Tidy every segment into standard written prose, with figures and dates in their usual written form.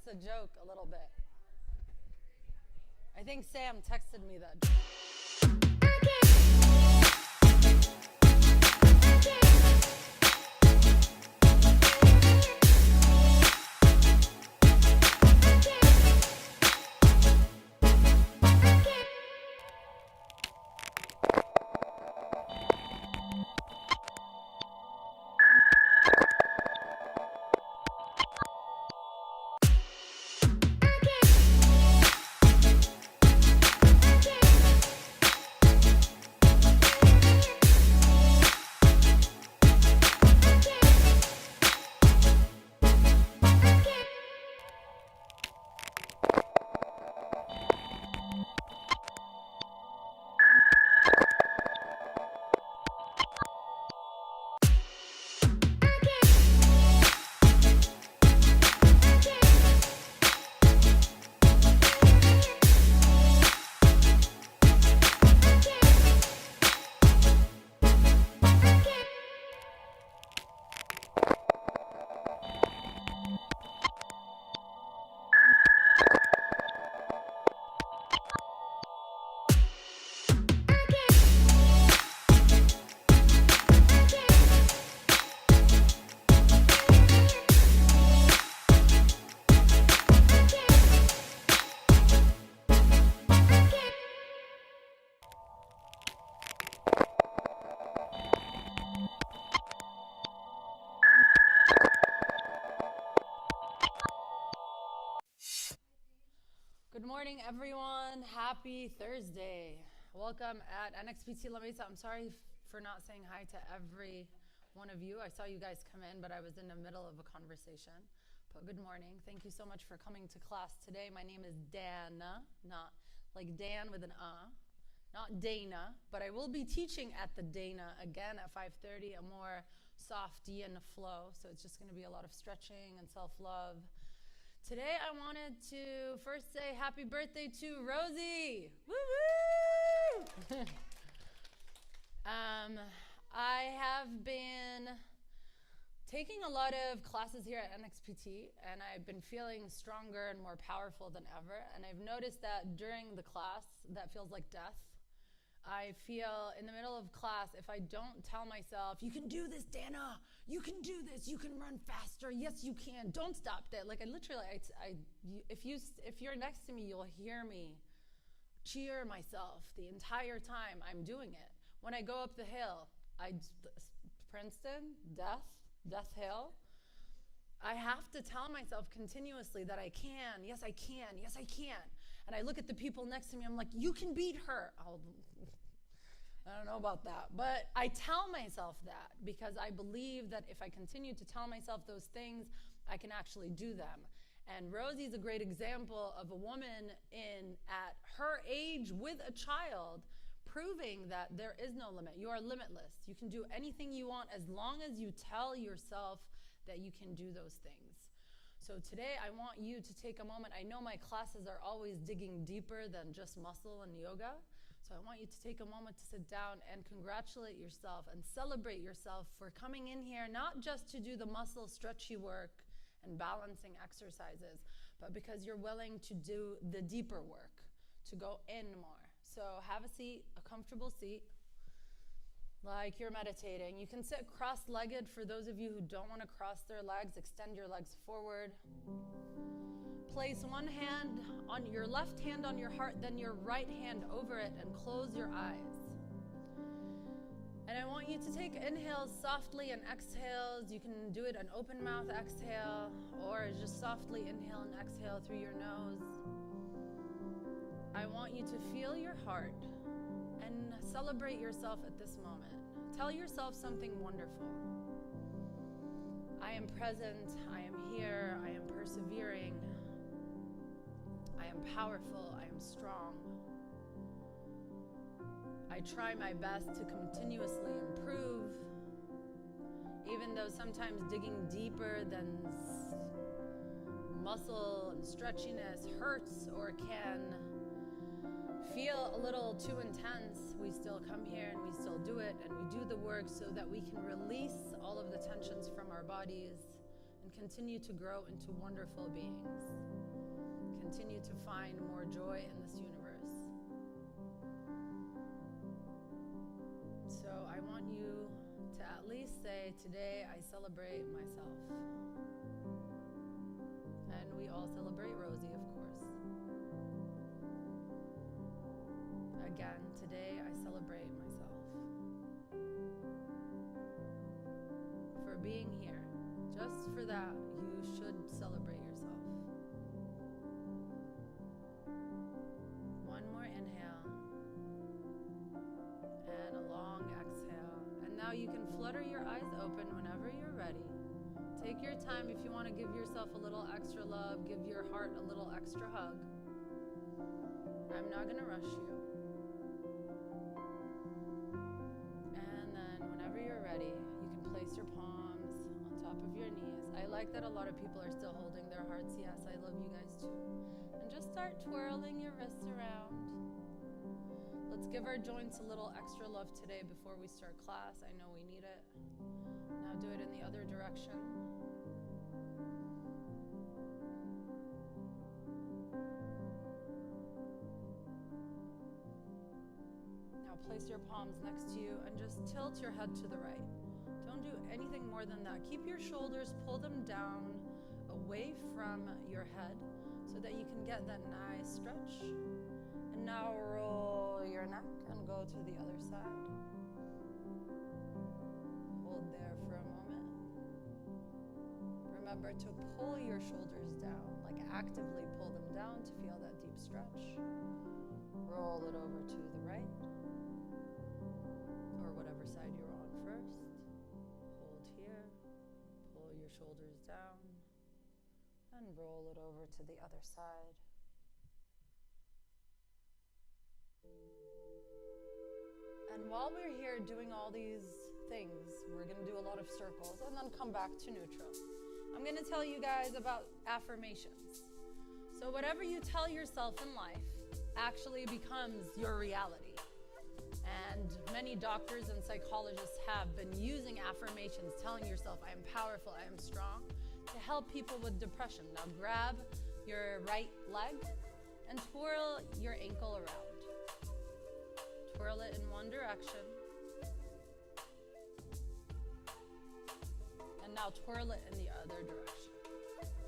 That's a joke a little bit. I think Sam texted me that. Good morning, everyone. Happy Thursday. Welcome at NXPT La Mesa. I'm sorry for not saying hi to every one of you. I saw you guys come in, but I was in the middle of a conversation. But good morning. Thank you so much for coming to class today. My name is Dana, not like Dan with an not Dana, but I will be teaching at the Dana again at 5:30, a more soft yin flow. So it's just going to be a lot of stretching and self-love. Today I wanted to first say happy birthday to Rosie. Woo woo! I have been taking a lot of classes here at NXPT, and I've been feeling stronger and more powerful than ever. And I've noticed that during the class, that feels like death. I feel in the middle of class, if I don't tell myself, you can do this, Dana, you can do this, you can run faster, yes you can, don't stop that. Like I literally, if you're next to me, you'll hear me cheer myself the entire time I'm doing it. When I go up the hill, Princeton, Death Hill, I have to tell myself continuously that I can, yes I can, yes I can. And I look at the people next to me, I'm like, you can beat her. I don't know about that, but I tell myself that because I believe that if I continue to tell myself those things, I can actually do them. And Rosie's a great example of a woman at her age with a child, proving that there is no limit. You are limitless. You can do anything you want as long as you tell yourself that you can do those things. So today I want you to take a moment. I know my classes are always digging deeper than just muscle and yoga. So I want you to take a moment to sit down and congratulate yourself and celebrate yourself for coming in here, not just to do the muscle stretchy work and balancing exercises, but because you're willing to do the deeper work, to go in more. So have a seat, a comfortable seat, like you're meditating. You can sit cross-legged for those of you who don't want to cross their legs. Extend your legs forward. Place one hand on your left hand on your heart, then your right hand over it, and close your eyes. And I want you to take inhales softly and exhales. You can do it an open mouth exhale, or just softly inhale and exhale through your nose. I want you to feel your heart and celebrate yourself at this moment. Tell yourself something wonderful. I am present, I am here, I am persevering, I am powerful, I am strong. I try my best to continuously improve, even though sometimes digging deeper than muscle and stretchiness hurts or can feel a little too intense. We still come here and we still do it, and we do the work so that we can release all of the tensions from our bodies and continue to grow into wonderful beings. continue to find more joy in this universe. So I want you to at least say, today I celebrate myself. And we all celebrate Rosie, of course. Again, today I celebrate myself for being here. Just for that, you should celebrate yourself. One more inhale and a long exhale. And now you can flutter your eyes open whenever you're ready. Take your time. If you want to give yourself a little extra love, give your heart a little extra hug. I'm not going to rush you. And then whenever you're ready, you can place your palms on top of your knees. I like that a lot of people are still holding their hearts. Yes, I love you guys too. And just start twirling your wrists around. Let's give our joints a little extra love today before we start class. I know we need it. Now do it in the other direction. Now place your palms next to you and just tilt your head to the right. Don't do anything more than that. Keep your shoulders, pull them down away from your head so that you can get that nice stretch. And now roll your neck and go to the other side. Hold there for a moment. Remember to pull your shoulders down, like actively pull them down to feel that deep stretch. Roll it over to the right, or whatever side you're on first. Hold here, pull your shoulders down, and roll it over to the other side. And while we're here doing all these things, we're going to do a lot of circles and then come back to neutral. I'm going to tell you guys about affirmations. So whatever you tell yourself in life actually becomes your reality. And many doctors and psychologists have been using affirmations, telling yourself, I am powerful, I am strong, to help people with depression. Now grab your right leg and twirl your ankle around. Twirl it in one direction. And now twirl it in the other direction.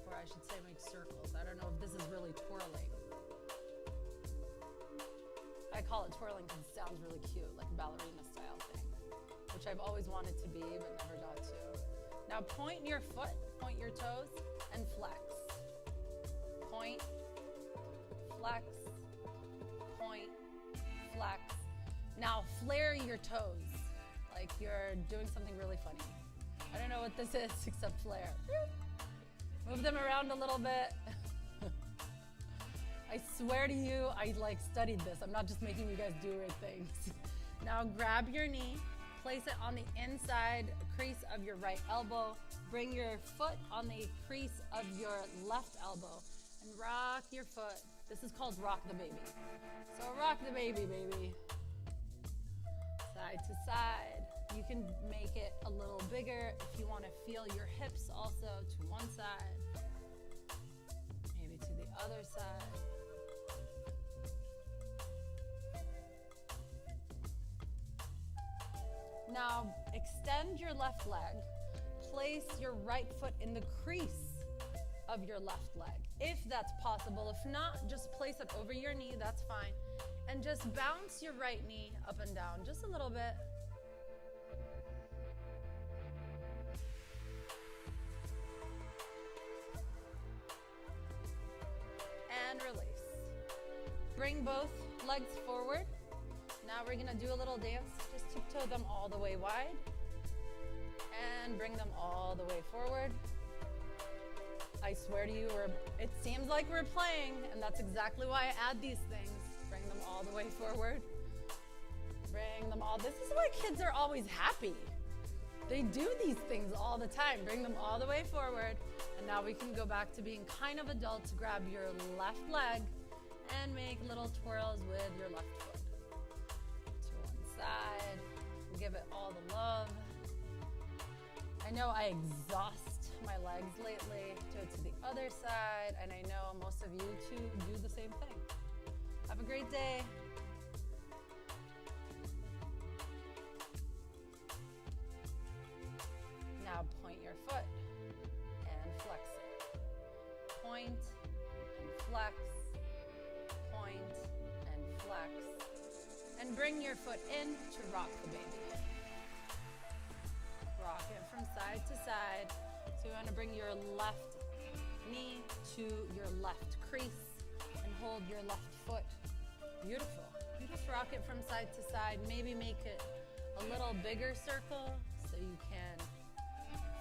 Or I should say make circles. I don't know if this is really twirling. I call it twirling because it sounds really cute, like a ballerina style thing, which I've always wanted to be but never got to. Now point your foot, point your toes, and flex. Point, flex, point, flex. Now flare your toes like you're doing something really funny. I don't know what this is except flare. Move them around a little bit. I swear to you, I studied this. I'm not just making you guys do weird things. Now grab your knee, place it on the inside crease of your right elbow. Bring your foot on the crease of your left elbow and rock your foot. This is called rock the baby. So rock the baby, baby. Side to side. You can make it a little bigger if you want to feel your hips also to one side, maybe to the other side. Now extend your left leg. Place your right foot in the crease of your left leg, if that's possible. If not, just place it over your knee, that's fine. And just bounce your right knee up and down just a little bit. And release. Bring both legs forward. Now we're gonna do a little dance. Just tiptoe them all the way wide. And bring them all the way forward. I swear to you, it seems like we're playing, and that's exactly why I add these things. Bring them all the way forward. Bring them all. This is why kids are always happy. They do these things all the time. Bring them all the way forward. And now we can go back to being kind of adults. Grab your left leg and make little twirls with your left foot. To one side. Give it all the love. I know I exhaust my legs lately. Do it to the other side, and I know most of you too do the same thing. Have a great day. Now point your foot and flex it. Point and flex, point and flex, and bring your foot in to rock the baby. Rock it from side to side. So you want to bring your left knee to your left crease and hold your left foot. Beautiful. You just rock it from side to side. Maybe make it a little bigger circle so you can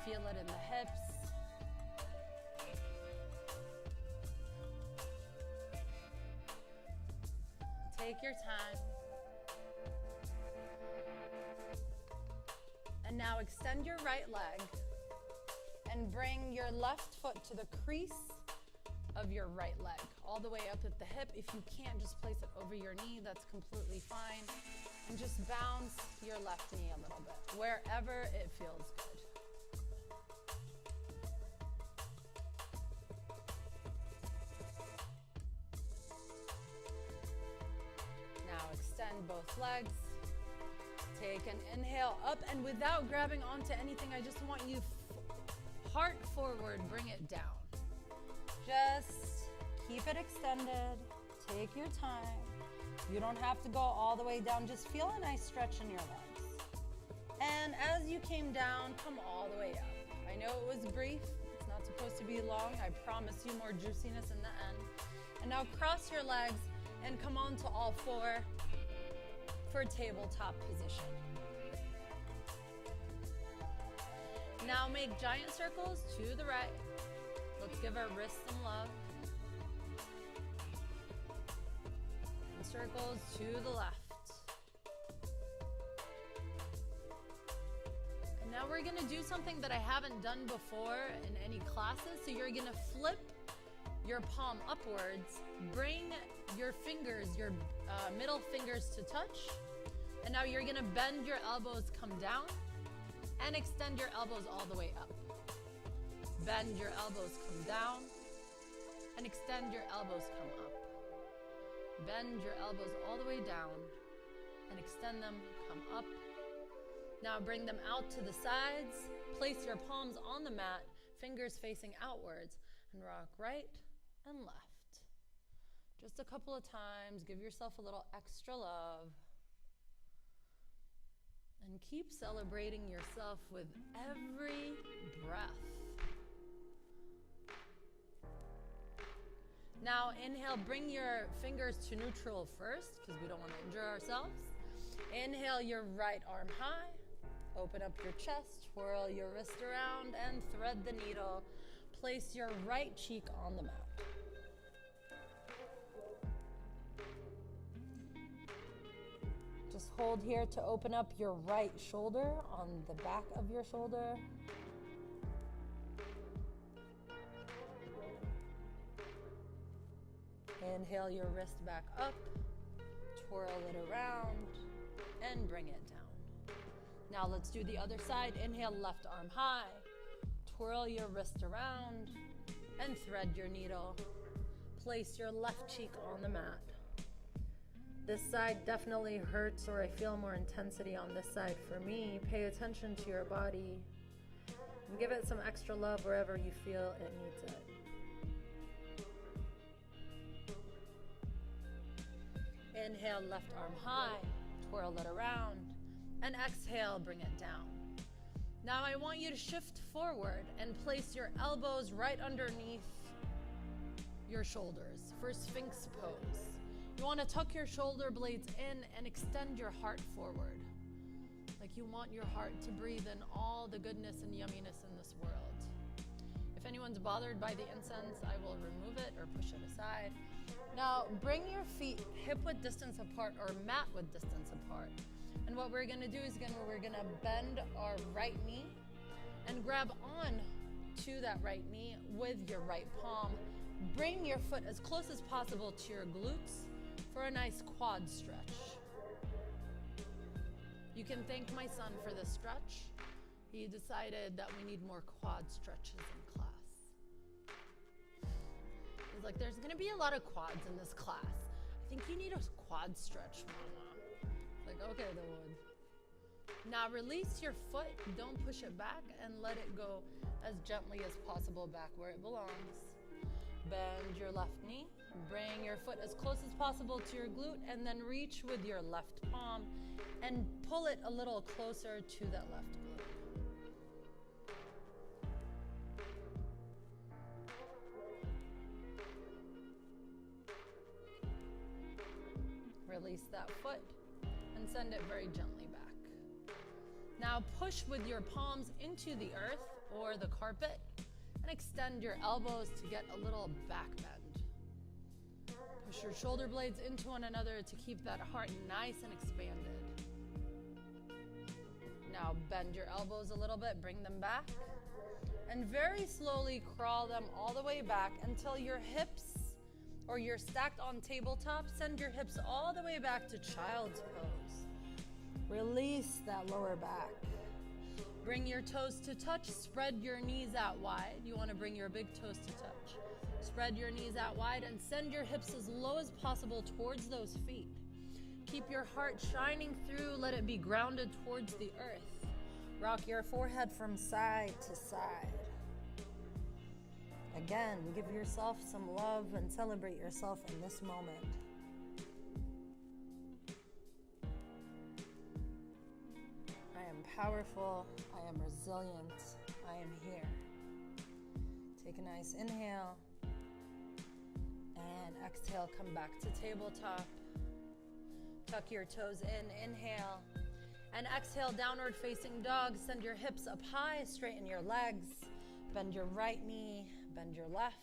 feel it in the hips. Take your time. And now extend your right leg and bring your left foot to the crease of your right leg, all the way up at the hip. If you can't, just place it over your knee. That's completely fine. And just bounce your left knee a little bit, wherever it feels good. Now extend both legs. Take an inhale up, and without grabbing onto anything, I just want you heart forward, bring it down. Just keep it extended. Take your time. You don't have to go all the way down. Just feel a nice stretch in your legs. And as you came down, come all the way up. I know it was brief. It's not supposed to be long. I promise you more juiciness in the end. And now cross your legs and come on to all four for tabletop position. Now make giant circles to the right. Let's give our wrists some love. And circles to the left. And now we're gonna do something that I haven't done before in any classes. So you're gonna flip your palm upwards, bring your fingers, your middle fingers to touch. And now you're gonna bend your elbows, come down, and extend your elbows all the way up. Bend your elbows, come down, and extend your elbows, come up. Bend your elbows all the way down, and extend them, come up. Now bring them out to the sides. Place your palms on the mat, fingers facing outwards, and rock right and left. Just a couple of times. Give yourself a little extra love. And keep celebrating yourself with every breath. Now inhale, bring your fingers to neutral first, because we don't want to injure ourselves. Inhale your right arm high. Open up your chest, twirl your wrist around, and thread the needle. Place your right cheek on the mat. Just hold here to open up your right shoulder on the back of your shoulder. Inhale your wrist back up, twirl it around, and bring it down. Now let's do the other side. Inhale, left arm high, twirl your wrist around, and thread your needle. Place your left cheek on the mat. This side definitely hurts, or I feel more intensity on this side for me. Pay attention to your body and give it some extra love wherever you feel it needs it. Inhale, left arm high, twirl it around, and exhale, bring it down. Now I want you to shift forward and place your elbows right underneath your shoulders for Sphinx pose. You want to tuck your shoulder blades in and extend your heart forward. Like you want your heart to breathe in all the goodness and yumminess in this world. If anyone's bothered by the incense, I will remove it or push it aside. Now bring your feet hip width distance apart or mat width distance apart. And what we're gonna do is we're gonna bend our right knee and grab on to that right knee with your right palm. Bring your foot as close as possible to your glutes for a nice quad stretch. You can thank my son for this stretch. he decided that we need more quad stretches in class. He's like, there's going to be a lot of quads in this class. I think you need a quad stretch, Mama. Like, okay, the wood. Now release your foot, don't push it back, and let it go as gently as possible back where it belongs. Bend your left knee, bring your foot as close as possible to your glute, and then reach with your left palm and pull it a little closer to that left glute. Release that foot and send it very gently back. Now push with your palms into the earth or the carpet and extend your elbows to get a little back bend. Push your shoulder blades into one another to keep that heart nice and expanded. Now bend your elbows a little bit, bring them back, and very slowly crawl them all the way back until your hips, or you're stacked on tabletop, send your hips all the way back to child's pose. Release that lower back. Bring your toes to touch, spread your knees out wide. You want to bring your big toes to touch. Spread your knees out wide and send your hips as low as possible towards those feet. Keep your heart shining through, let it be grounded towards the earth. Rock your forehead from side to side. Again, give yourself some love and celebrate yourself in this moment. I am powerful. I am resilient. I am here. Take a nice inhale. And exhale, come back to tabletop. Tuck your toes in, inhale. And exhale, downward facing dog. Send your hips up high, straighten your legs. Bend your right knee, bend your left.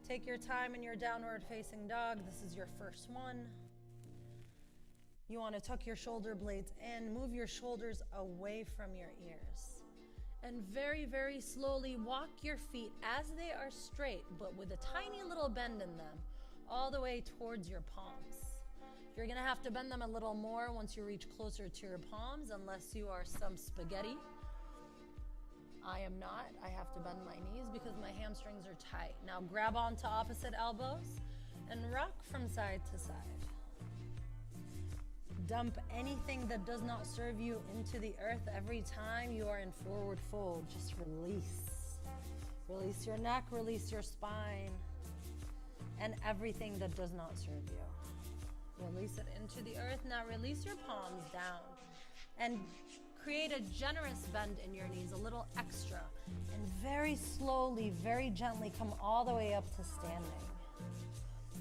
Take your time in your downward facing dog. This is your first one. You want to tuck your shoulder blades in, move your shoulders away from your ears. And very, very slowly walk your feet as they are straight, but with a tiny little bend in them, all the way towards your palms. You're gonna have to bend them a little more once you reach closer to your palms, unless you are some spaghetti. I am not. I have to bend my knees because my hamstrings are tight. Now grab onto opposite elbows and rock from side to side. Dump anything that does not serve you into the earth every time you are in forward fold. Just release. Release your neck, release your spine, and everything that does not serve you. Release it into the earth. Now release your palms down and create a generous bend in your knees, a little extra. And very slowly, very gently come all the way up to standing.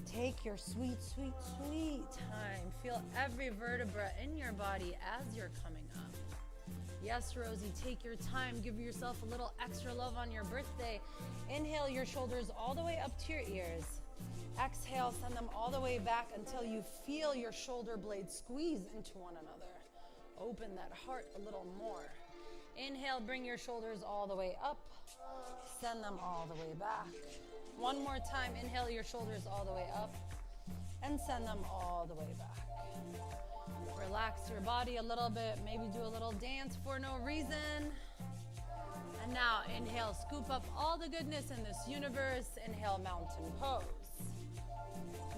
Take your sweet, sweet, sweet time. Feel every vertebra in your body as you're coming up. Yes, Rosie, take your time. Give yourself a little extra love on your birthday. Inhale your shoulders all the way up to your ears. Exhale, send them all the way back until you feel your shoulder blades squeeze into one another. Open that heart a little more. Inhale, bring your shoulders all the way up. Send them all the way back. One more time, inhale your shoulders all the way up and send them all the way back. Relax your body a little bit, maybe do a little dance for no reason. And now inhale, scoop up all the goodness in this universe. Inhale, mountain pose.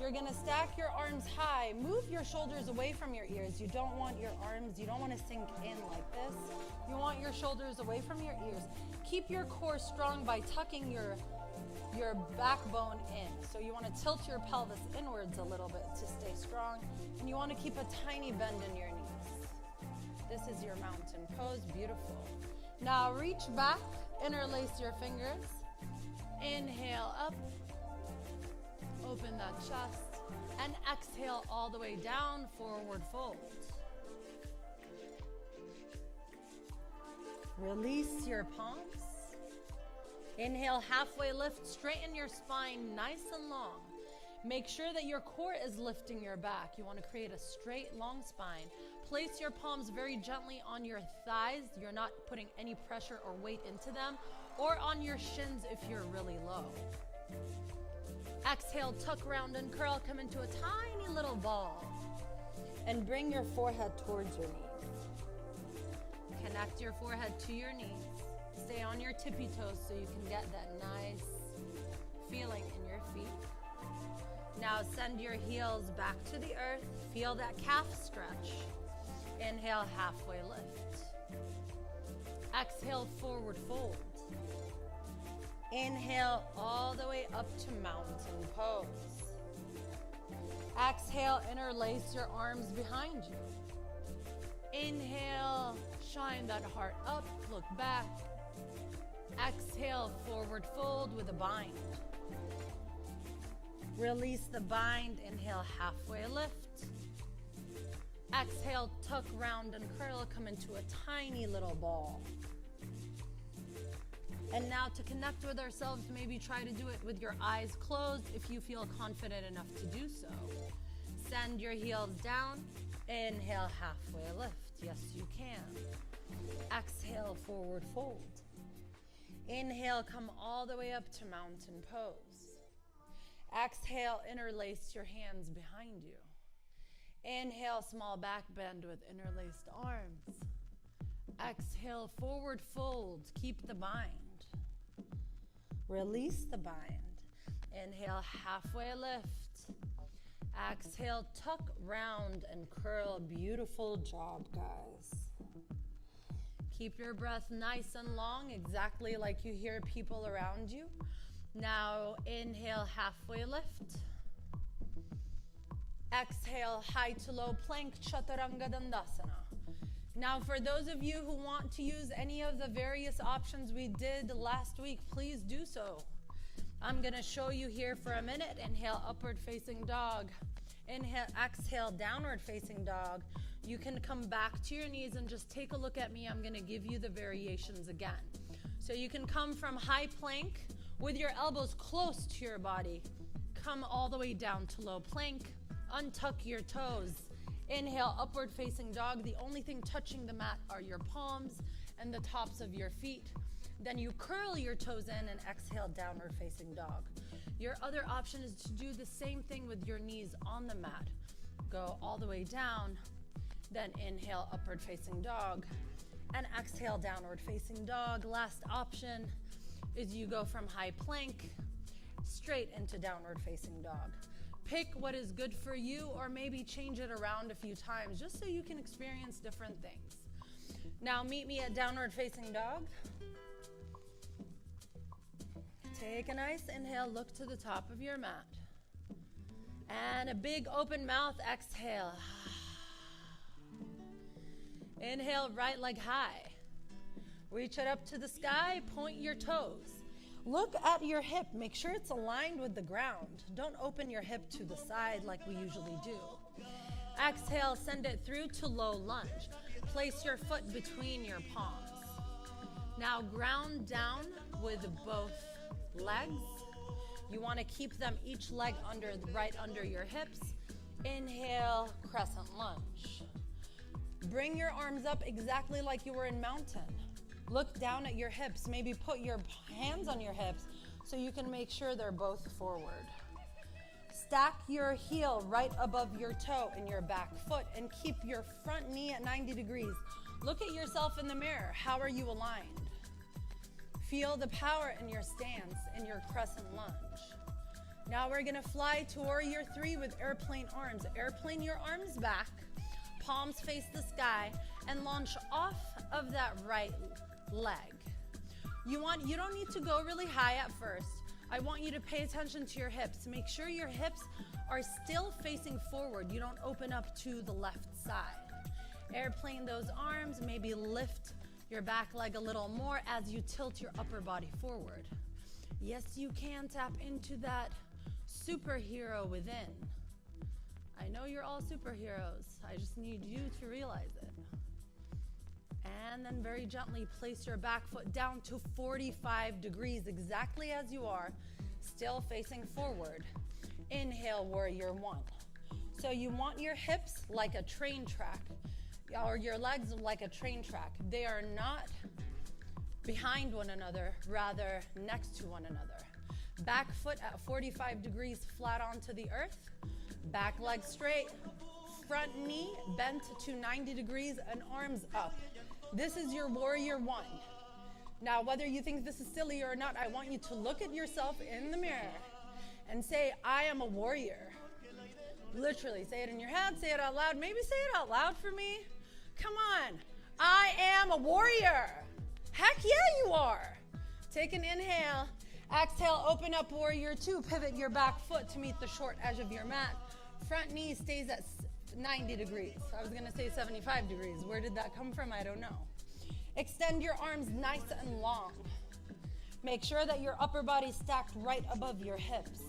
You're gonna stack your arms high. Move your shoulders away from your ears. You don't want your arms, you don't wanna sink in like this. You want your shoulders away from your ears. Keep your core strong by tucking your backbone in. So you wanna tilt your pelvis inwards a little bit to stay strong. And you wanna keep a tiny bend in your knees. This is your mountain pose, beautiful. Now reach back, interlace your fingers. Inhale up. Open that chest and exhale all the way down, forward fold. Release your palms. Inhale, halfway lift, straighten your spine nice and long. Make sure that your core is lifting your back. You want to create a straight, long spine. Place your palms very gently on your thighs. You're not putting any pressure or weight into them, or on your shins if you're really low. Exhale, tuck round and curl, come into a tiny little ball. And bring your forehead towards your knees. Connect your forehead to your knees. Stay on your tippy toes so you can get that nice feeling in your feet. Now send your heels back to the earth. Feel that calf stretch. Inhale, halfway lift. Exhale, forward fold. Inhale all the way up to mountain pose. Exhale, interlace your arms behind you. Inhale, shine that heart up, look back. Exhale, forward fold with a bind. Release the bind, inhale, halfway lift. Exhale, tuck, round, and curl, come into a tiny little ball. And now to connect with ourselves, maybe try to do it with your eyes closed if you feel confident enough to do so. Send your heels down. Inhale, halfway lift. Yes, you can. Exhale, forward fold. Inhale, come all the way up to mountain pose. Exhale, interlace your hands behind you. Inhale, small back bend with interlaced arms. Exhale, forward fold. Keep the bind. Release the bind. Inhale, halfway lift. Exhale, tuck, round, and curl. Beautiful job, guys. Keep your breath nice and long, exactly like you hear people around you. Now, inhale, halfway lift. Exhale, high to low plank, Chaturanga Dandasana. Now, for those of you who want to use any of the various options we did last week, please do so. I'm going to show you here for a minute. Inhale, upward facing dog. Inhale, exhale, downward facing dog. You can come back to your knees and just take a look at me. I'm going to give you the variations again. So you can come from high plank with your elbows close to your body. Come all the way down to low plank. Untuck your toes. Inhale, upward facing dog. The only thing touching the mat are your palms and the tops of your feet. Then you curl your toes in and exhale, downward facing dog. Your other option is to do the same thing with your knees on the mat. Go all the way down, then inhale, upward facing dog, and exhale, downward facing dog. Last option is you go from high plank straight into downward facing dog. Pick what is good for you, or maybe change it around a few times just so you can experience different things. Now meet me at downward facing dog. Take a nice inhale, look to the top of your mat. And a big open mouth, exhale. Inhale, right leg high. Reach it up to the sky, point your toes. Look at your hip, make sure it's aligned with the ground. Don't open your hip to the side like we usually do. Exhale, send it through to low lunge. Place your foot between your palms. Now ground down with both legs. You want to keep them each leg right under your hips. Inhale, crescent lunge. Bring your arms up exactly like you were in mountain. Look down at your hips. Maybe put your hands on your hips so you can make sure they're both forward. Stack your heel right above your toe in your back foot and keep your front knee at 90 degrees. Look at yourself in the mirror. How are you aligned? Feel the power in your stance in your crescent lunge. Now we're gonna fly to Warrior 3 with airplane arms. Airplane your arms back, palms face the sky, and launch off of that right leg. You don't need to go really high at first. I want you to pay attention to your hips. Make sure your hips are still facing forward. You don't open up to the left side. Airplane those arms, maybe lift your back leg a little more as you tilt your upper body forward. Yes, you can tap into that superhero within. I know you're all superheroes. I just need you to realize it. And then very gently place your back foot down to 45 degrees, exactly as you are, still facing forward. Inhale, Warrior 1. So you want your hips like a train track, or your legs like a train track. They are not behind one another, rather next to one another. Back foot at 45 degrees flat onto the earth, back leg straight, front knee bent to 90 degrees and arms up. This is your warrior one. Now, whether you think this is silly or not, I want you to look at yourself in the mirror and say, I am a warrior. Literally, say it in your head, say it out loud. Maybe say it out loud for me. Come on. I am a warrior. Heck yeah, you are. Take an inhale. Exhale, open up warrior two. Pivot your back foot to meet the short edge of your mat. Front knee stays at 90 degrees. I was going to say 75 degrees. Where did that come from? I don't know. Extend your arms nice and long. Make sure that your upper body stacked right above your hips.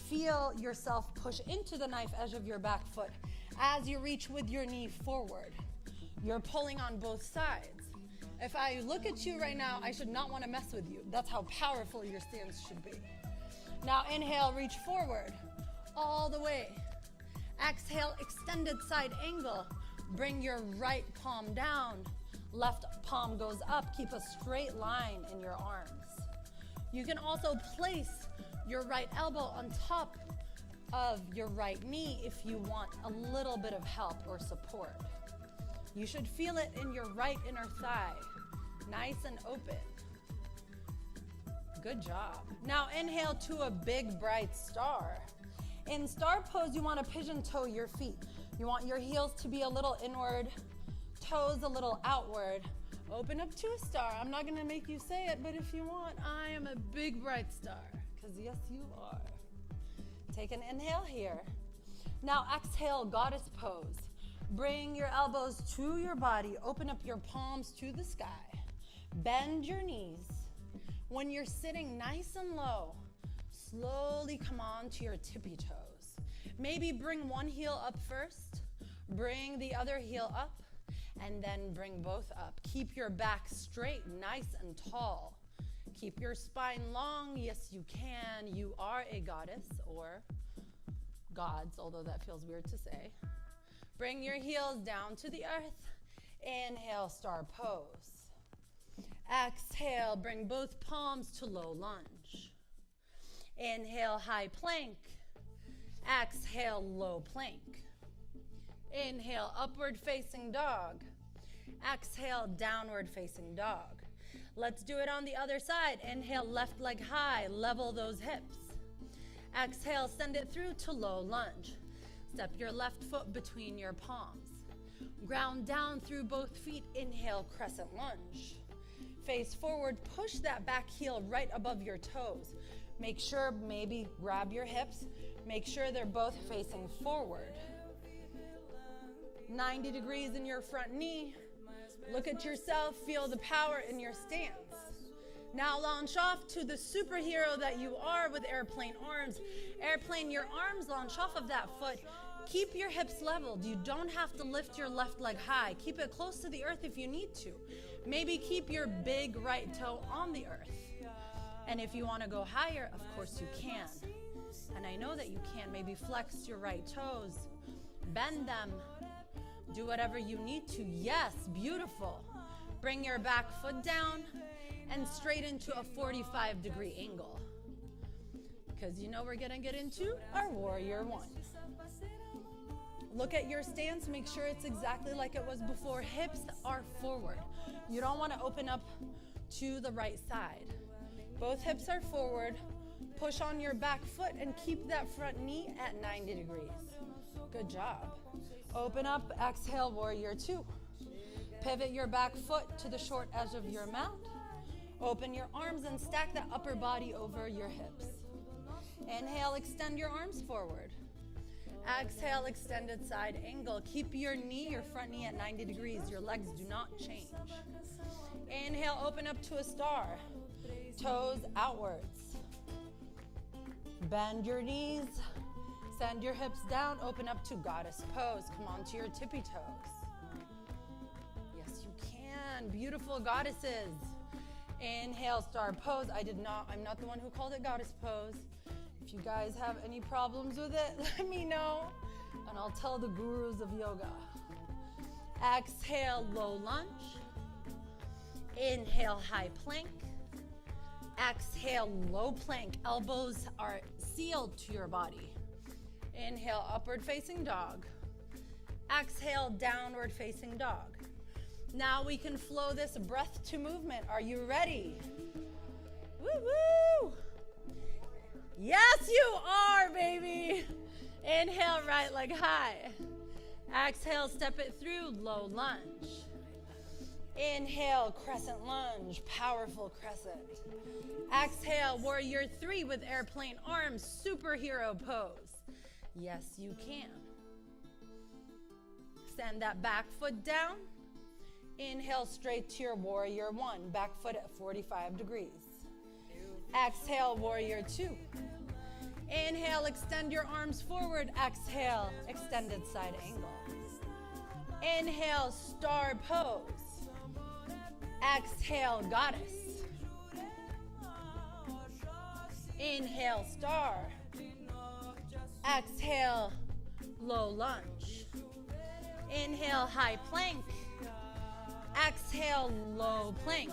Feel yourself push into the knife edge of your back foot as you reach with your knee forward. You're pulling on both sides. If I look at you right now, I should not want to mess with you. That's how powerful your stance should be. Now inhale, reach forward all the way. Exhale, extended side angle. Bring your right palm down. Left palm goes up. Keep a straight line in your arms. You can also place your right elbow on top of your right knee if you want a little bit of help or support. You should feel it in your right inner thigh, nice and open. Good job. Now inhale to a big bright star. In star pose, you want to pigeon toe your feet. You want your heels to be a little inward, toes a little outward. Open up to a star. I'm not going to make you say it, but if you want, I am a big bright star. Because yes, you are. Take an inhale here. Now exhale, goddess pose. Bring your elbows to your body. Open up your palms to the sky. Bend your knees. When you're sitting nice and low, slowly come on to your tippy toes. Maybe bring one heel up first. Bring the other heel up. And then bring both up. Keep your back straight, nice and tall. Keep your spine long. Yes, you can. You are a goddess or gods, although that feels weird to say. Bring your heels down to the earth. Inhale, star pose. Exhale, bring both palms to low lunge. Inhale, high plank. Exhale, low plank. Inhale, upward facing dog. Exhale, downward facing dog. Let's do it on the other side. Inhale, left leg high, level those hips. Exhale, send it through to low lunge. Step your left foot between your palms. Ground down through both feet. Inhale, crescent lunge. Face forward, push that back heel right above your toes. Make sure, maybe grab your hips. Make sure they're both facing forward. 90 degrees in your front knee. Look at yourself, feel the power in your stance. Now launch off to the superhero that you are with airplane arms. Airplane your arms, launch off of that foot. Keep your hips leveled. You don't have to lift your left leg high. Keep it close to the earth if you need to. Maybe keep your big right toe on the earth. And if you want to go higher, of course you can. And I know that you can. Maybe flex your right toes. Bend them. Do whatever you need to. Yes, beautiful. Bring your back foot down and straight into a 45-degree angle. Because you know we're going to get into our warrior one. Look at your stance. Make sure it's exactly like it was before. Hips are forward. You don't want to open up to the right side. Both hips are forward. Push on your back foot and keep that front knee at 90 degrees. Good job. Open up, exhale, warrior two. Pivot your back foot to the short edge of your mat. Open your arms and stack that upper body over your hips. Inhale, extend your arms forward. Exhale, extended side angle. Keep your knee, your front knee at 90 degrees. Your legs do not change. Inhale, open up to a star. Toes outwards. Bend your knees. Send your hips down. Open up to goddess pose. Come on to your tippy toes. Yes, you can. Beautiful goddesses. Inhale, star pose. I'm not the one who called it goddess pose. If you guys have any problems with it, let me know, and I'll tell the gurus of yoga. Exhale, low lunge. Inhale, high plank. Exhale, low plank. Elbows are sealed to your body. Inhale, upward facing dog. Exhale, downward facing dog. Now we can flow this breath to movement. Are you ready? Woo-woo! Yes, you are, baby. Inhale, right leg high. Exhale, step it through, low lunge. Inhale, crescent lunge, powerful crescent. Exhale, warrior 3 with airplane arms, superhero pose. Yes, you can. Send that back foot down. Inhale, straight to your warrior 1, back foot at 45 degrees. Exhale, warrior 2. Inhale, extend your arms forward. Exhale, extended side angle. Inhale, star pose. Exhale, goddess. Inhale, star. Exhale, low lunge. Inhale, high plank. Exhale, low plank.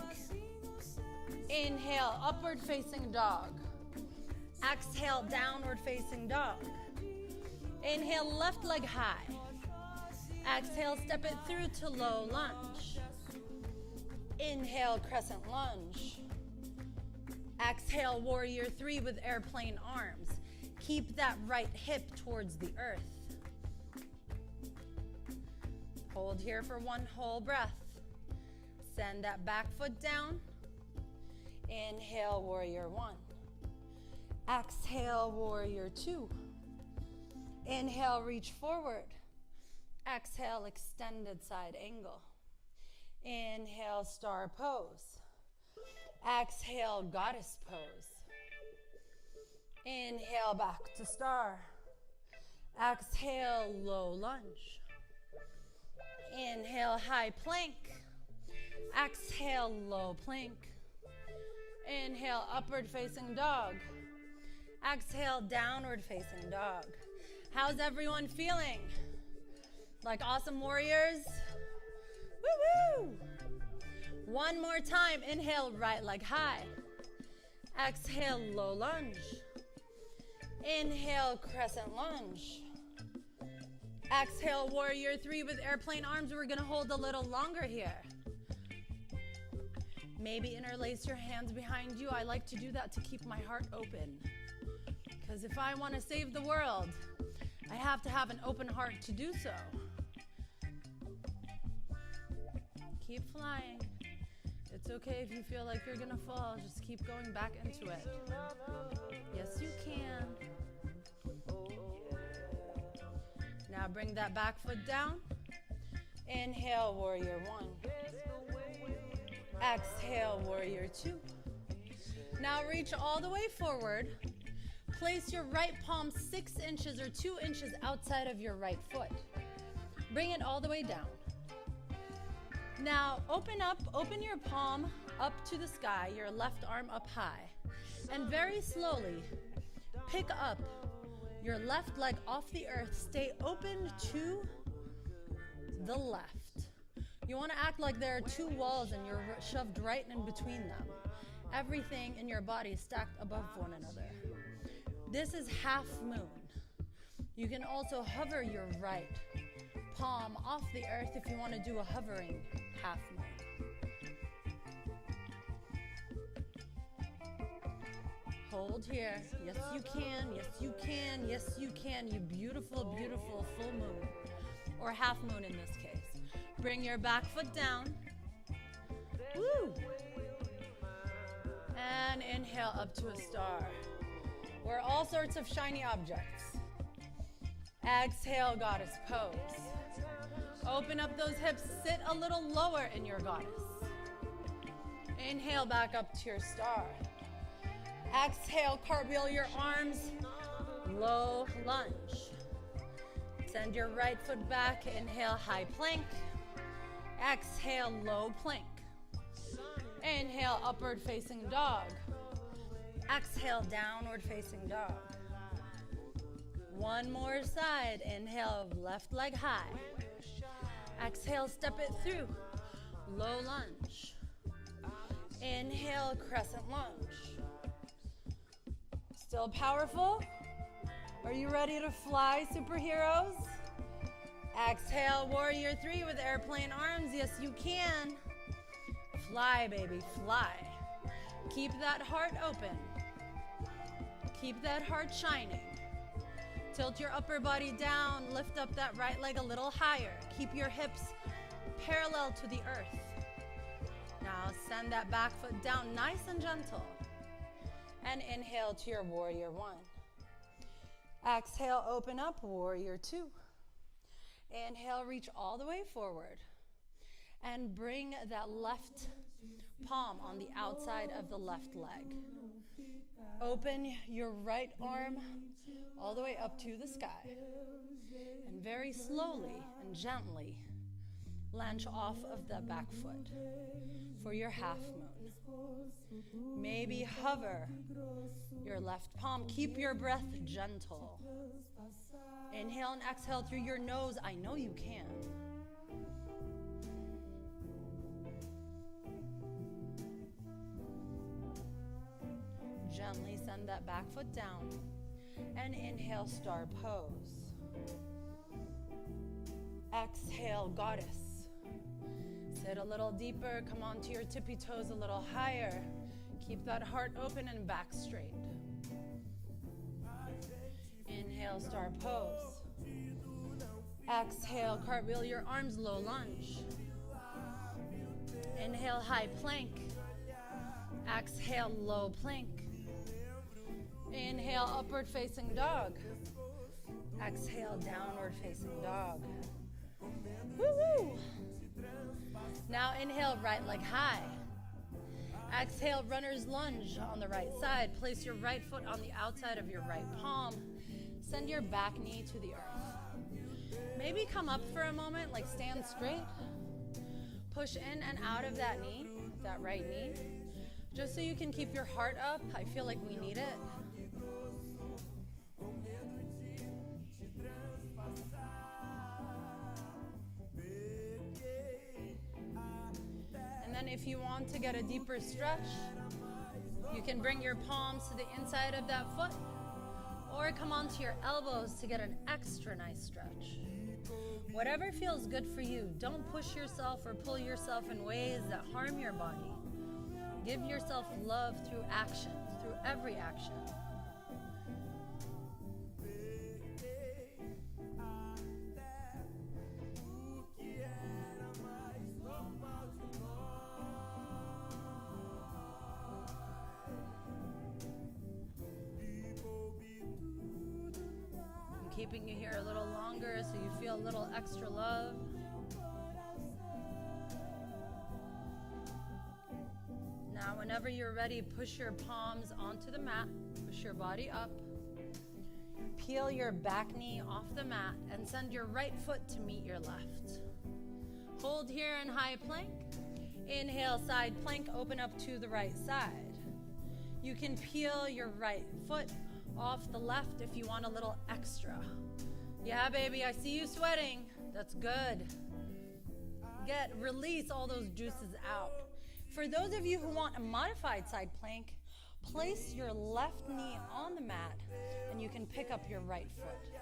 Inhale, upward facing dog. Exhale, downward facing dog. Inhale, left leg high. Exhale, step it through to low lunge. Inhale, crescent lunge. Exhale, warrior 3 with airplane arms. Keep that right hip towards the earth. Hold here for one whole breath. Send that back foot down. Inhale, warrior 1. Exhale, warrior 2. Inhale, reach forward. Exhale, extended side angle. Inhale, star pose. Exhale, goddess pose. Inhale, back to star. Exhale, low lunge. Inhale, high plank. Exhale, low plank. Inhale, upward facing dog. Exhale, downward facing dog. How's everyone feeling? Like awesome warriors? Woo-woo! One more time. Inhale, right leg high. Exhale, low lunge. Inhale, crescent lunge. Exhale, warrior 3 with airplane arms. We're gonna hold a little longer here. Maybe interlace your hands behind you. I like to do that to keep my heart open. Because if I want to save the world, I have to have an open heart to do so. Keep flying. It's okay if you feel like you're gonna fall. Just keep going back into it. Yes, you can. Now bring that back foot down. Inhale, warrior 1. Exhale, warrior 2. Now reach all the way forward. Place your right palm 6 inches or 2 inches outside of your right foot. Bring it all the way down. Now open your palm up to the sky, your left arm up high. And very slowly pick up your left leg off the earth. Stay open to the left. You want to act like there are 2 walls and you're shoved right in between them. Everything in your body is stacked above one another. This is half moon. You can also hover your right palm off the earth if you want to do a hovering half moon. Hold here. Yes, you can. Yes, you can. Yes, you can. You beautiful, beautiful full moon. Or half moon in this case. Bring your back foot down. Woo! And inhale up to a star. We're all sorts of shiny objects. Exhale, goddess pose. Open up those hips. Sit a little lower in your goddess. Inhale back up to your star. Exhale, cartwheel your arms. Low lunge. Send your right foot back. Inhale, high plank. Exhale, low plank. Inhale, upward facing dog. Exhale, downward facing dog. One more side. Inhale, left leg high. Exhale, step it through. Low lunge. Inhale, crescent lunge. Still powerful? Are you ready to fly, superheroes? Exhale, warrior three with airplane arms. Yes, you can. Fly, baby, fly. Keep that heart open. Keep that heart shining. Tilt your upper body down. Lift up that right leg a little higher. Keep your hips parallel to the earth. Now send that back foot down nice and gentle. And inhale to your warrior one. Exhale, open up, warrior two. Inhale, reach all the way forward. And bring that left palm on the outside of the left leg. Open your right arm all the way up to the sky. And very slowly and gently lunge off of the back foot for your half moon. Maybe hover your left palm. Keep your breath gentle. Inhale and exhale through your nose. I know you can. Gently send that back foot down and inhale, star pose. Exhale, goddess. Sit a little deeper, come onto your tippy toes a little higher. Keep that heart open and back straight. Inhale, star pose. Exhale, cartwheel your arms, low lunge. Inhale, high plank. Exhale, low plank. Inhale, upward facing dog. Exhale, downward facing dog. Woo-woo! Now inhale, right leg high. Exhale, runner's lunge on the right side. Place your right foot on the outside of your right palm. Send your back knee to the earth. Maybe come up for a moment, like stand straight. Push in and out of that knee, that right knee, just so you can keep your heart up. I feel like we need it. And then if you want to get a deeper stretch, you can bring your palms to the inside of that foot or come onto your elbows to get an extra nice stretch. Whatever feels good for you, don't push yourself or pull yourself in ways that harm your body. Give yourself love through action, through every action. Keeping you here a little longer so you feel a little extra love. Now, whenever you're ready, push your palms onto the mat, push your body up, peel your back knee off the mat, and send your right foot to meet your left. Hold here in high plank. Inhale, side plank, open up to the right side. You can peel your right foot off the left if you want a little extra. Yeah, baby, I see you sweating. That's good. Release all those juices out. For those of you who want a modified side plank, place your left knee on the mat and you can pick up your right foot.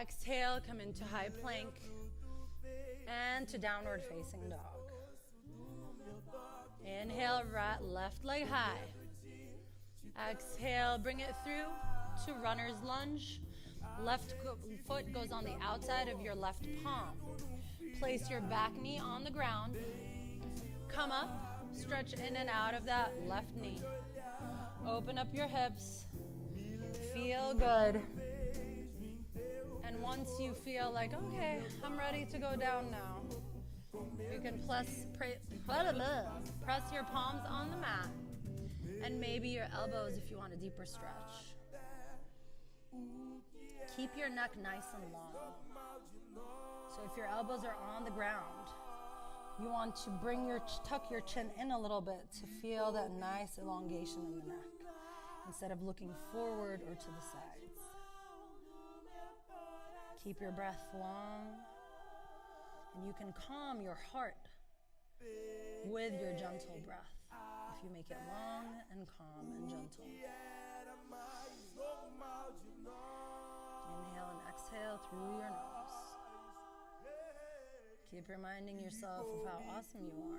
Exhale, come into high plank and to downward facing dog. Inhale, right, left leg high. Exhale, bring it through to runner's lunge. Left foot goes on the outside of your left palm. Place your back knee on the ground. Come up, stretch in and out of that left knee. Open up your hips. Feel good. And once you feel like, okay, I'm ready to go down now, you can press your palms on the mat. And maybe your elbows if you want a deeper stretch. Keep your neck nice and long. So if your elbows are on the ground, you want to tuck your chin in a little bit to feel that nice elongation in the neck instead of looking forward or to the sides. Keep your breath long, and you can calm your heart with your gentle breath. You make it long and calm and gentle. Inhale and exhale through your nose. Keep reminding yourself of how awesome you are.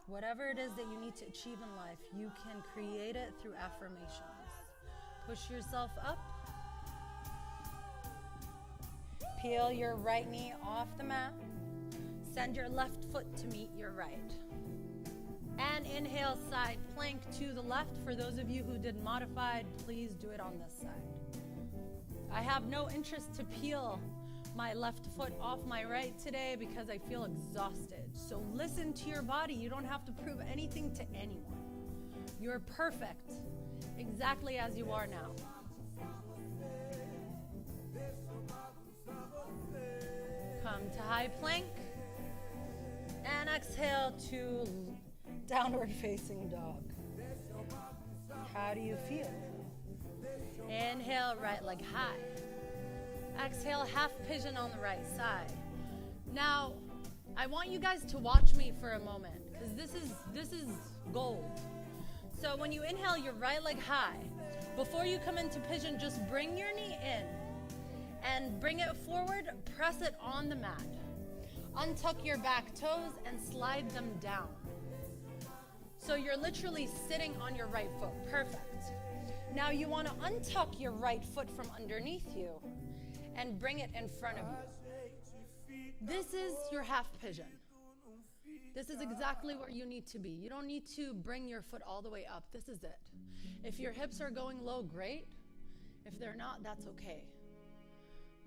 Whatever it is that you need to achieve in life, you can create it through affirmations. Push yourself up. Peel your right knee off the mat. Send your left foot to meet your right. And inhale, side plank to the left. For those of you who did modified, please do it on this side. I have no interest to peel my left foot off my right today because I feel exhausted. So listen to your body. You don't have to prove anything to anyone. You're perfect, exactly as you are now. Come to high plank. And exhale to downward facing dog. How do you feel? Inhale, right leg high. Exhale, half pigeon on the right side. Now, I want you guys to watch me for a moment because this is gold. So when you inhale your right leg high, before you come into pigeon, just bring your knee in and bring it forward, press it on the mat. Untuck your back toes and slide them down. So you're literally sitting on your right foot. Perfect. Now you want to untuck your right foot from underneath you and bring it in front of you. This is your half pigeon. This is exactly where you need to be. You don't need to bring your foot all the way up. This is it. If your hips are going low, great. If they're not, that's okay.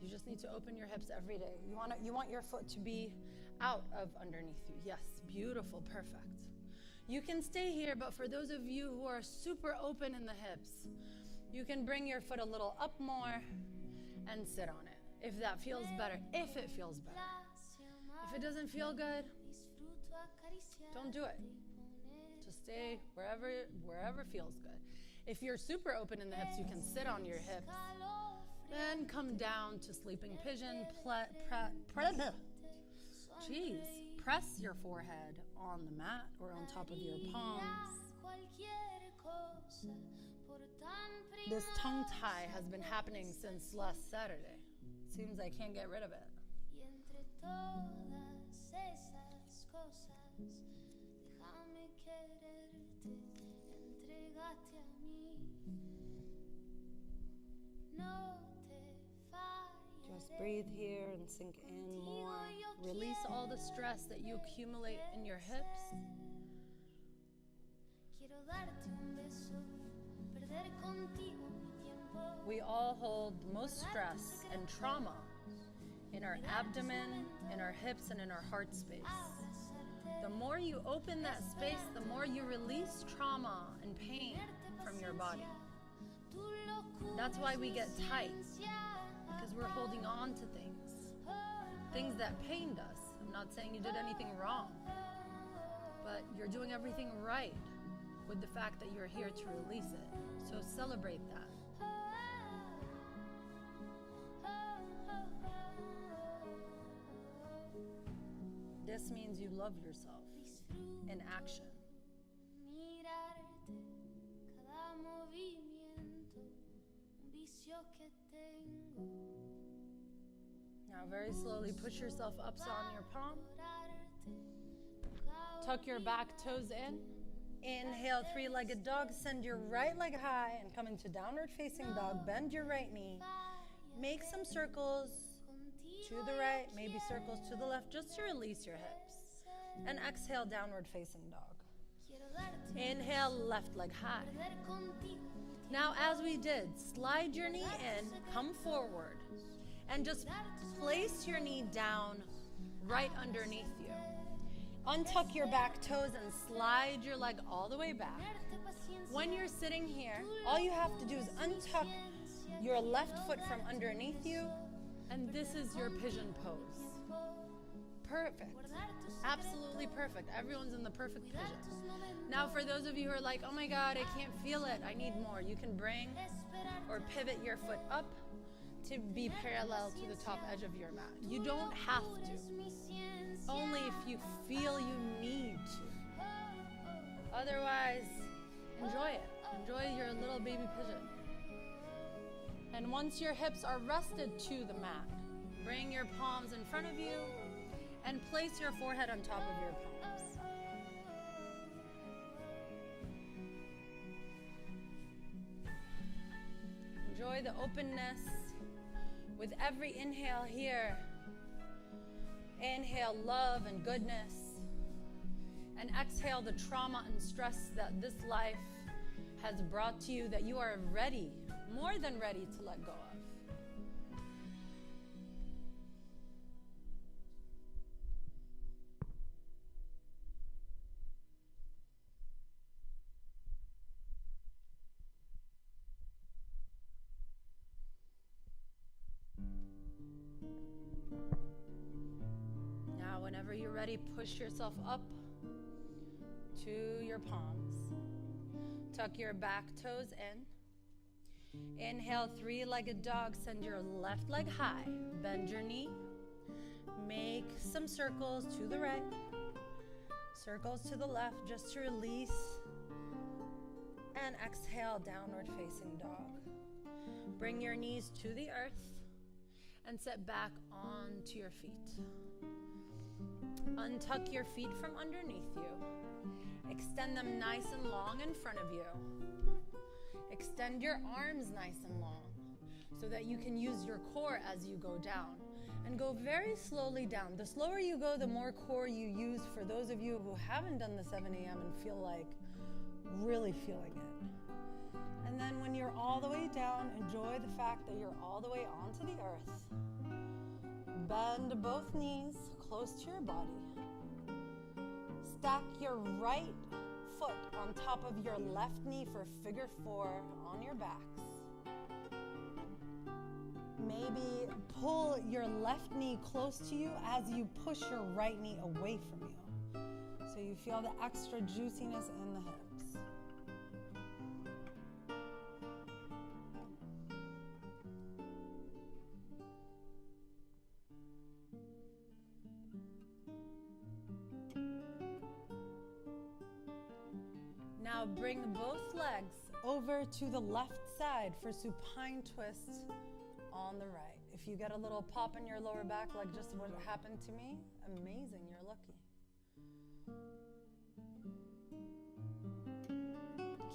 You just need to open your hips every day. You want your foot to be out of underneath you. Yes, beautiful, perfect. You can stay here, but for those of you who are super open in the hips, you can bring your foot a little up more and sit on it. If that feels better, if it feels better. If it doesn't feel good, don't do it. Just stay wherever feels good. If you're super open in the hips, you can sit on your hips. Then come down to sleeping pigeon. Press your forehead on the mat or on top of your palms. This tongue tie has been happening since last Saturday. Seems I can't get rid of it. Just breathe here and sink in more. Release all the stress that you accumulate in your hips. We all hold most stress and trauma in our abdomen, in our hips, and in our heart space. The more you open that space, the more you release trauma and pain from your body. That's why we get tight, because we're holding on to things that pained us. I'm not saying you did anything wrong, but you're doing everything right with the fact that you're here to release it. So celebrate that. This means you love yourself in action. Now very slowly push yourself up on your palm. Tuck your back toes in. Inhale, three-legged dog. Send your right leg high and come into downward facing dog. Bend your right knee. Make some circles to the right, maybe circles to the left, just to release your hips. And exhale, downward facing dog. Inhale, left leg high. Now, as we did, slide your knee in, come forward, and just place your knee down right underneath you. Untuck your back toes and slide your leg all the way back. When you're sitting here, all you have to do is untuck your left foot from underneath you, and this is your pigeon pose. Perfect. Absolutely perfect. Everyone's in the perfect pigeon. Now, for those of you who are like, oh my God, I can't feel it, I need more, you can bring or pivot your foot up to be parallel to the top edge of your mat. You don't have to. Only if you feel you need to. Otherwise, enjoy it. Enjoy your little baby pigeon. And once your hips are rested to the mat, bring your palms in front of you And place your forehead on top of your palms. Enjoy the openness with every inhale here. Inhale love and goodness. And exhale the trauma and stress that this life has brought to you, that you are ready, more than ready, to let go of. Now, whenever you're ready, push yourself up to your palms. Tuck your back toes in. Inhale, three-legged dog. Send your left leg high. Bend your knee. Make some circles to the right. Circles to the left, just to release. And exhale, downward facing dog. Bring your knees to the earth and sit back onto your feet. Untuck your feet from underneath you. Extend them nice and long in front of you. Extend your arms nice and long so that you can use your core as you go down. And go very slowly down. The slower you go, the more core you use, for those of you who haven't done the 7 a.m. and feel like really feeling it. And then when you're all the way down, enjoy the fact that you're all the way onto the earth. Bend both knees close to your body. Stack your right foot on top of your left knee for figure 4 on your backs. Maybe pull your left knee close to you as you push your right knee away from you, so you feel the extra juiciness in the hips. Now bring both legs over to the left side for supine twist on the right. If you get a little pop in your lower back, like just what happened to me, amazing, you're lucky.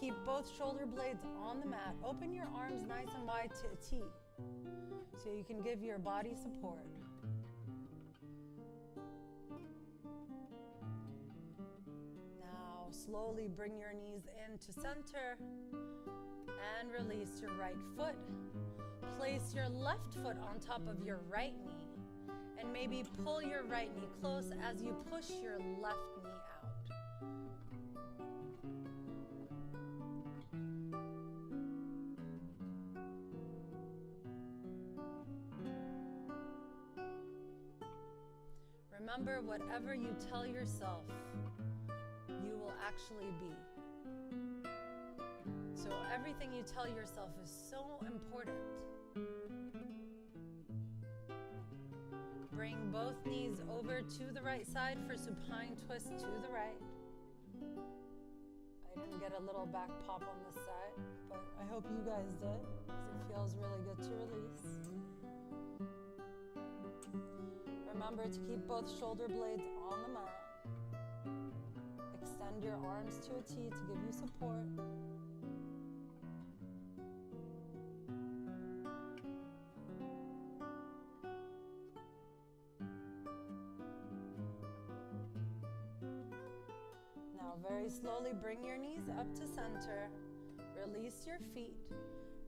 Keep both shoulder blades on the mat. Open your arms nice and wide to a T so you can give your body support. Slowly bring your knees into center and release your right foot. Place your left foot on top of your right knee and maybe pull your right knee close as you push your left knee out. Remember, whatever you tell yourself, you will actually be. So everything you tell yourself is so important. Bring both knees over to the right side for supine twist to the right. I didn't get a little back pop on this side, but I hope you guys did, because it feels really good to release. Remember to keep both shoulder blades on the mat. Extend your arms to a T to give you support. Now very slowly bring your knees up to center. Release your feet.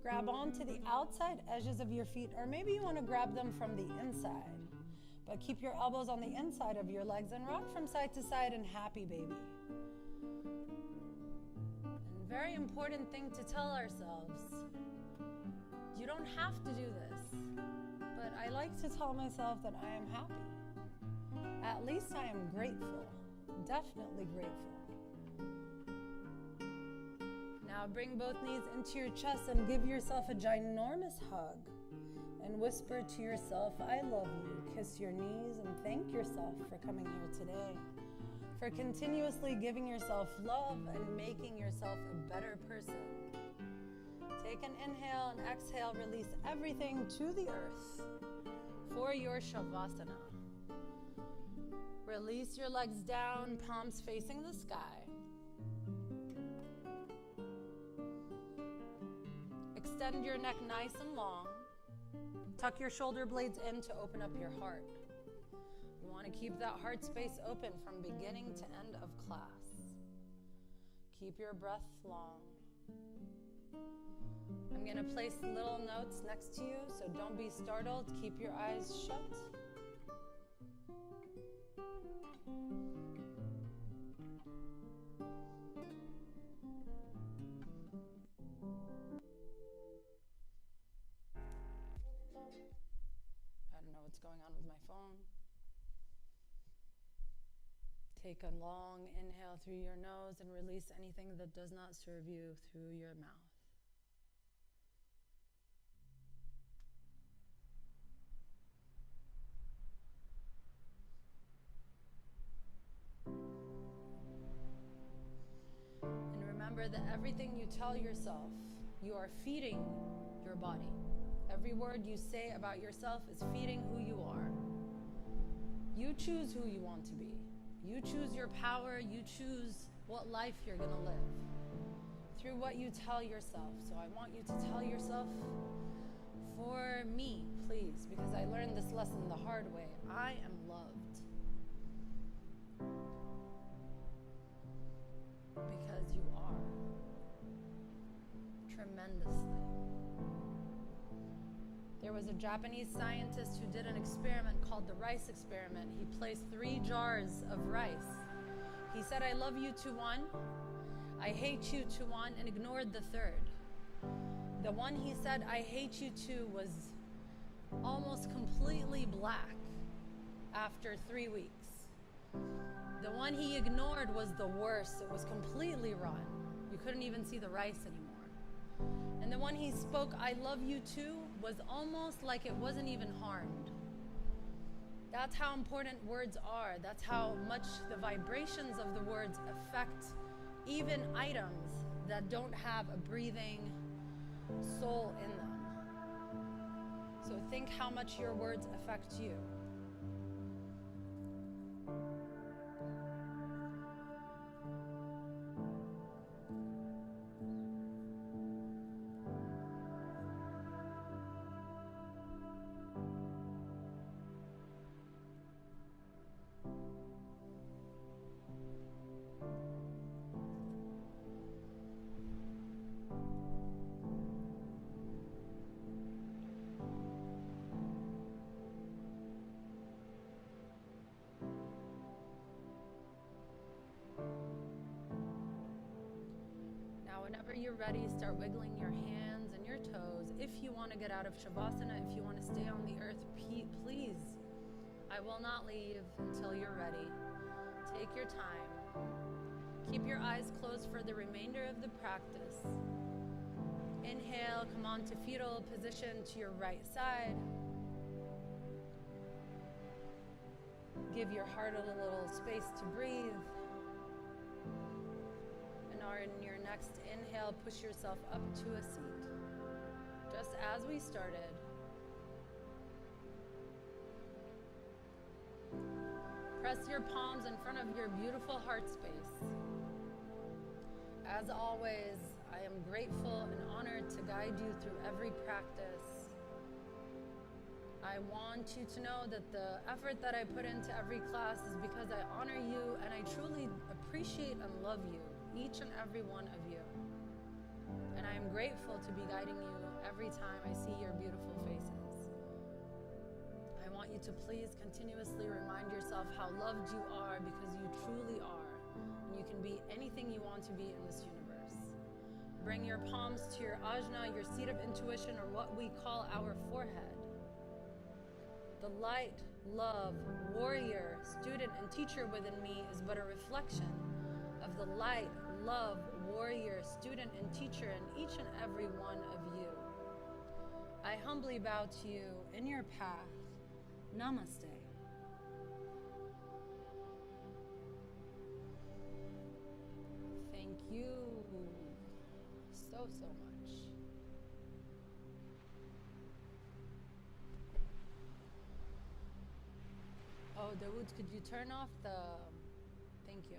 Grab onto the outside edges of your feet, or maybe you want to grab them from the inside. But keep your elbows on the inside of your legs and rock from side to side in happy baby. And very important thing to tell ourselves, you don't have to do this, but I like to tell myself that I am happy. At least I am grateful, definitely grateful. Now bring both knees into your chest and give yourself a ginormous hug. And whisper to yourself, I love you. Kiss your knees and thank yourself for coming here today, for continuously giving yourself love and making yourself a better person. Take an inhale and exhale, release everything to the earth for your Shavasana. Release your legs down, palms facing the sky. Extend your neck nice and long. Tuck your shoulder blades in to open up your heart. You want to keep that heart space open from beginning to end of class. Keep your breath long. I'm going to place little notes next to you, so don't be startled. Keep your eyes shut. I don't know what's going on with my phone. Take a long inhale through your nose and release anything that does not serve you through your mouth. And remember that everything you tell yourself, you are feeding your body. Every word you say about yourself is feeding who you are. You choose who you want to be. You choose your power. You choose what life you're going to live through what you tell yourself. So I want you to tell yourself, for me, please, because I learned this lesson the hard way. I am loved. Because you are. Tremendously. There was a Japanese scientist who did an experiment called the rice experiment. He placed 3 jars of rice. He said, I love you to one, I hate you to one, and ignored the third. The one he said, I hate you to, was almost completely black after 3 weeks. The one he ignored was the worst. It was completely rotten. You couldn't even see the rice anymore. And the one he spoke, I love you to, was almost like it wasn't even harmed. That's how important words are. That's how much the vibrations of the words affect even items that don't have a breathing soul in them. So think how much your words affect you. Whenever you're ready, start wiggling your hands and your toes. If you want to get out of Shavasana, if you want to stay on the earth, please, I will not leave until you're ready. Take your time. Keep your eyes closed for the remainder of the practice. Inhale, come on to fetal position to your right side. Give your heart a little space to breathe. In your next inhale, push yourself up to a seat. Just as we started. Press your palms in front of your beautiful heart space. As always, I am grateful and honored to guide you through every practice. I want you to know that the effort that I put into every class is because I honor you and I truly appreciate and love you. Each and every one of you. And I am grateful to be guiding you every time I see your beautiful faces. I want you to please continuously remind yourself how loved you are, because you truly are. And you can be anything you want to be in this universe. Bring your palms to your ajna, your seat of intuition, or what we call our forehead. The light, love, warrior, student, and teacher within me is but a reflection of the light, love, warrior, student, and teacher in each and every one of you. I humbly bow to you in your path. Namaste. Thank you so much. Oh, Dawood, could you turn off the. Thank you.